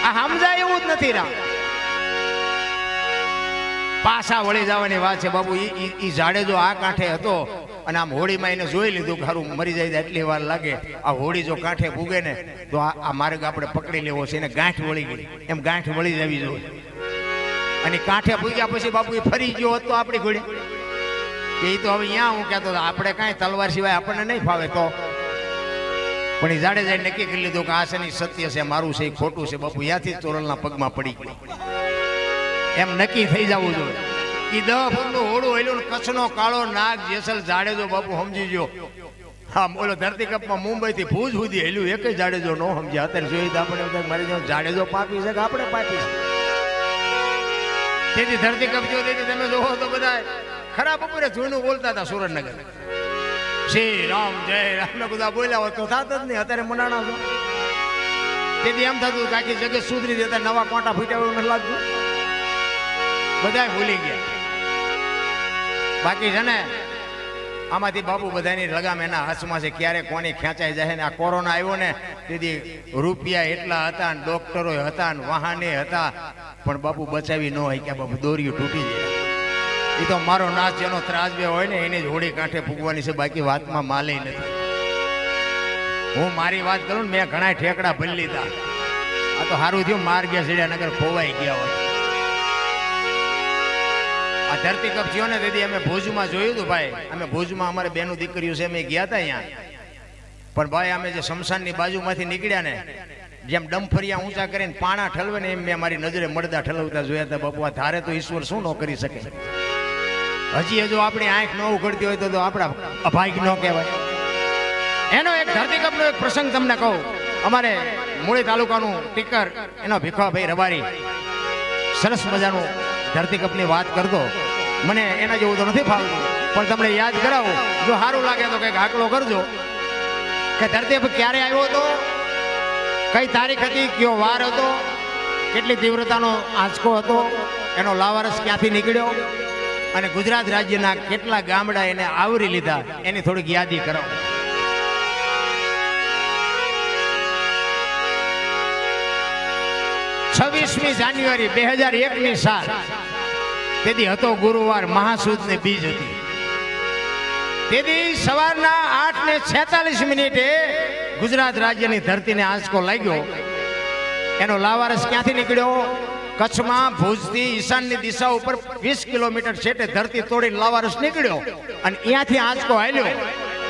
આ સમજાય એવું જ નથી રામ. પાછા વળી જવાની વાત છે બાબુ. ઈ જાડેજો આ કાંઠે હતો અને આમ હોળીમાં એને જોઈ લીધું કે હારું મરી જાય એટલી વાર લાગે. આ હોળી જો કાંઠે પૂગે ને તો આ માર્ગ આપણે પકડી લેવો છે. એને ગાંઠ વળી ગઈ એમ ગાંઠ વળી જવી જોઈએ. અને કાંઠે પૂગ્યા પછી બાપુ એ ફરી ગયો હતો આપણી ઘોડી. એ તો હવે અહીંયા હું કહેતો આપણે કાંઈ તલવાર સિવાય આપણને નહીં ફાવે તો. પણ એ જાડેજાએ નક્કી કરી લીધું કે આ શેની સત્ય છે મારું છે ખોટું છે બાપુ. ત્યાંથી તોરલના પગમાં પડી ગઈ. એમ નક્કી થઈ જવું જોઈએ. ઈ 10 ફૂટનું હોડું હેલું કચ્છનો કાળો નાગ જેસલ જાડેજો બાપુ સમજી ગયો. હા બોલો ધરતીકપમાં મુંબઈ થી ભુજ સુધી હેલ્યું એક જાડેજો નો સમજ્યા. અત્યારે જોઈ તો આપણે મારી જાડેજો પાપી છે કે આપણે પાપી છે. તેથી ધરતીકપ જો તેથી તમે જોવો તો બધા ખરા બપોરે જોઈને બોલતા હતા સુરેન્દ્રનગર. શ્રી રામ જય રામ ને બધા બોલ્યા હોત તો થાત જ નહીં. અત્યારે મનાણા છો તેથી એમ થતું કે આખી જગત સુધરી જતા નવા કોટા ફૂટ્યા એવું નથી લાગતું. બધા ભૂલી ગયા. બાકી છે ને આમાંથી બાપુ બધાની લગામ એના હાથમાં છે. ક્યારે કોની ખેંચાઈ જાય ને. આ કોરોના આવ્યો ને તેથી રૂપિયા એટલા હતા ને ડોક્ટરો હતા ને વાહને હતા પણ બાપુ બચાવી ન હોય કે બાપુ દોરીઓ તૂટી જાય. એ તો મારો નાચ જેનો ત્રાસ બે હોય ને એને જ હોળી કાંઠે ફૂગવાની છે. બાકી વાતમાં માલે નથી. હું મારી વાત કરું ને મેં ઘણા ઠેકડા ભરી લીધા. આ તો સારું થયું માર ગયા સીડિયા નગર ખોવાઈ ગયા હોય. આ ધરતીકપ થયો ને તેથી અમે ભુજમાં જોયું હતું ભાઈ. અમે ભુજમાં અમારે બેનું દીકરીઓ છે અમે ગયા હતા અહીંયા. પણ ભાઈ અમે જે શમશાનની બાજુમાંથી નીકળ્યા ને જેમ ડમફરિયા ઊંચા કરીને પાણા ઠલવે ને એમ મેં મારી નજરે મળદા ઠલવતા જોયા હતા. બાપુ આ ધારે તો ઈશ્વર શું ન કરી શકે. હજી જો આપણી આંખ ન ઉઘડતી હોય તો આપણા અભાગ્ય ન કહેવાય. એનો એક ધરતીકપનો એક પ્રસંગ તમને કહું. અમારે મૂળી તાલુકાનું ટીકર એનો ભીખાભાઈ રબારી સરસ મજાનું ધરતીકપની વાત કરતો. મને એના જેવું તો નથી ફાવતું પણ તમને યાદ કરાવું. જો સારું લાગે તો કંઈક આકલો કરજો કે ધરતીકપ ક્યારે આવ્યો હતો, કઈ તારીખ હતી, કયો વાર હતો, કેટલી તીવ્રતાનો આંચકો હતો, એનો લાવારસ ક્યાંથી નીકળ્યો અને ગુજરાત રાજ્યના કેટલા ગામડા એને આવરી લીધા એની થોડીક યાદી કરાવો. 26મી જાન્યુઆરી 2001ની સાલ. તેથી હતો ગુરુવાર, મહાસુદની બીજ હતી. તેથી સવારના 8:46 ગુજરાત રાજ્યની ધરતીને આંચકો લાગ્યો. એનો લાવારસ ક્યાંથી નીકળ્યો? કચ્છમાં ભુજથી ઈશાનની દિશા ઉપર 20 કિલોમીટર છેટે ધરતી તોડીને લાવારસ નીકળ્યો અને ત્યાંથી આંચકો હાલ્યો.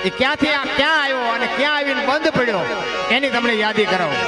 એ ક્યાંથી ક્યાં આવ્યો અને ક્યાં આવીને બંધ પડ્યો એની તમને યાદી કરાવો.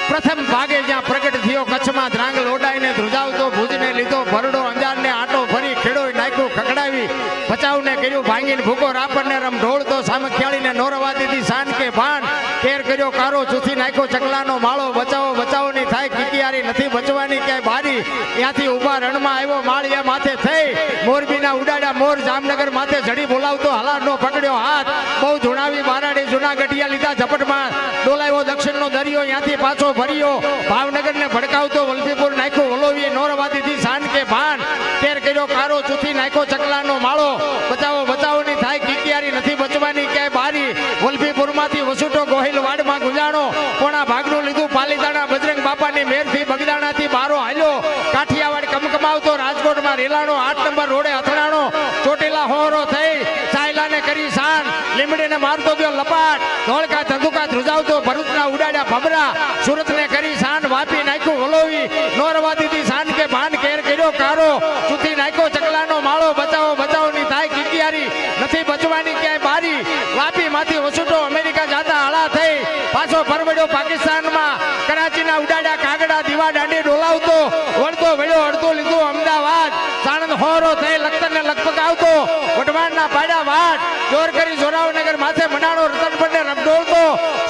પ્રથમ ભાગે જ્યાં પ્રગટ થયો કચ્છમાં ધ્રાંગ લોડાઈને ધ્રુજાવતો ભુજને લીધો ભરડો અંજારને આટો ફરી ખેડો નાખ્યો ખકડાવી બચાવને કર્યું ભાંગીને ભૂકો રાપરને રમ ઢોળતો સામખિયાળીને નોરવા દીધી શાન કે ભાન કેર કર્યો કારો ચૂથી નાખ્યો ચકલાનો માળો બચાવો બચાવોની થાય કિકિયારી નથી બચવાની ક્યાંય બારી ત્યાંથી ઉભા રણમાં આવ્યો માળિયા માથે થઈ મોરબીના ઉડાડ્યા મોર જામનગર માથે જડી બોલાવતો હલારનો પકડ્યો હાથ બહુ ધુણાવી બારાડી જૂનાગઢિયા લીધા ઝપટમાં ડોલાવ્યો દક્ષિણનો દરિયો ત્યાંથી પાછો ભર્યો ભાવનગરને ભડકાવતો વલભીપુર નાખ્યો વલોવીએ નોરવાદીથી શાન કે ભાન કેર કર્યો કારો ચૂથી નાખ્યો ચકલાનો માળો બચાવો બચાવોની થાય કિકિયારી નથી બચવાની ક્યાંય બારી વલભીપુરમાંથી વસુટો ગોહિલ વાડમાં ગુજાણો કોણા ભાગનું લીધું પાલીતાણા બજરંગ બાપાની મેરથી બગદાણાથી બારો હાલ્યો કાઠિયાવાડ કમકમાવતો રાજકોટમાં રેલાણો 8 નંબર રોડે અથડાણો ચોટીલા હોરો થઈ સાયલાને કરી શાન લીમડીને મારતો ગયો લપાટ ધોળકા ધંધુકા ધ્રુજાવતો ભરૂચના ઉડાડ્યા ભબરા સુરતને કરી શાન વાપી નાખ્યું વલોવી નોરવાદીથી શાન કે ભાન કેર કર્યો કારો ચૂથી નાખ્યો ચકલાનો માળો બચાવો બચાવોની થાય કિકિયારી નથી બચવાની ક્યાંય બારી વાપી માંથી વસુટો અમેરિકા જાતા આળા થઈ પાછો પરવડ્યો પાકિસ્તાનમાં કરાચીના ઉડાડ્યા કાગડા દીવા દાંડી ડોલાવતો વળતો વળ્યો અડતો લીધું અમદાવાદ સાણંદ હોરો થઈ લખતરને લગભગ આવતો વઢવાણના પાડ્યા વાટ જોર કરી જોરાવનગર માથે મનાણો રતનપરને રમડોળતો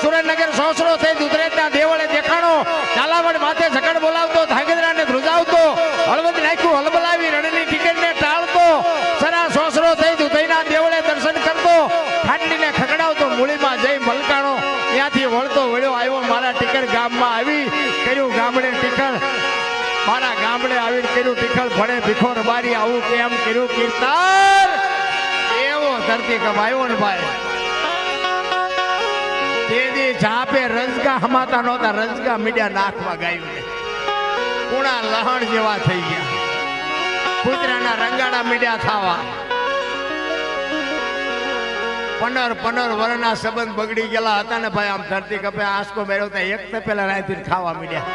સુરેન્દ્રનગર સોસરો થઈ દુધરેજના દેવળે દેખાણો ઝાલાવાડ માથે ઝકડ બોલાવતો ધાંગધ્રાને ધ્રુજાવતો હળવદ નાખ્યું હલબલાવી રણની ટિકિટને ટાળતો સરા સોસરો થઈ દુધઈના દેવળે દર્શન કરતો ઠાંડીને ખકડાવતો મૂળીમાં જઈ મલકાણો ત્યાંથી વળતો વળ્યો આવ્યો મારા ટીકર ગામમાં આવી કર્યું ગામડે ટીકર મારા ગામડે આવીને કર્યું ટીકર ભણે ભીખો રબારી આવું કેમ કર્યું કીર્તન એવો ધરતી કમાયો ને ભાઈ તેદી જાપે રજગા હમાતા નહોતા, રજગા મીડિયા નાખવા ગાયું ને કુણા લહણ જેવા થઈ ગયા, કૂતરાના રંગાડા મીડિયા થાવા. 15 વર્ષના સંબંધ બગડી ગયેલા હતા ને ભાઈ, આમ ધરતી કપે આંસકો મેળવતા એક તો પેલા રાયથી ખાવા મીડિયા.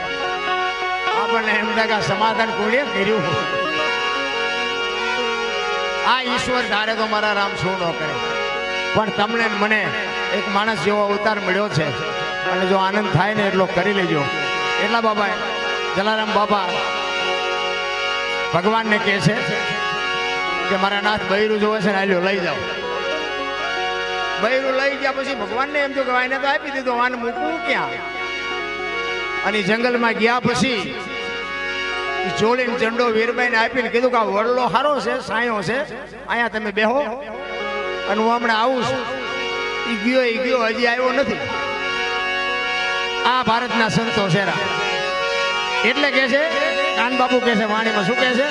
આપણને એમ લાગે સમાધાન કોઈએ કર્યું? આ ઈશ્વર ધારે તો મારા રામ શું ન કરે, પણ તમને ને મને એક માણસ જેવો અવતાર મળ્યો છે, અને જો આનંદ થાય ને એટલો કરી લેજો. એટલા બાબા જલારામ બાબા ભગવાનને કહે છે કે મારા નાથ બૈરું જોવે છે ને, આલ્યો લઈ જાઓ. બૈરું લઈ ગયા પછી ભગવાનને એમ જો કે વાયને તો આપી દીધો, વાને મૂકવું ક્યાં? અને જંગલમાં ગયા પછી જોડીને ઝંડો વીરબાઈને આપીને કીધું કે આ વડલો સારો છે, સાયો છે, અહીંયા તમે બેહો અને હું હમણાં આવું છું. ઈ ગયો હજી આવ્યો નથી. આ ભારતના સંતો શેરા એટલે કે છે, કાન બાપુ કે છે વાણીમાં શું કે છે?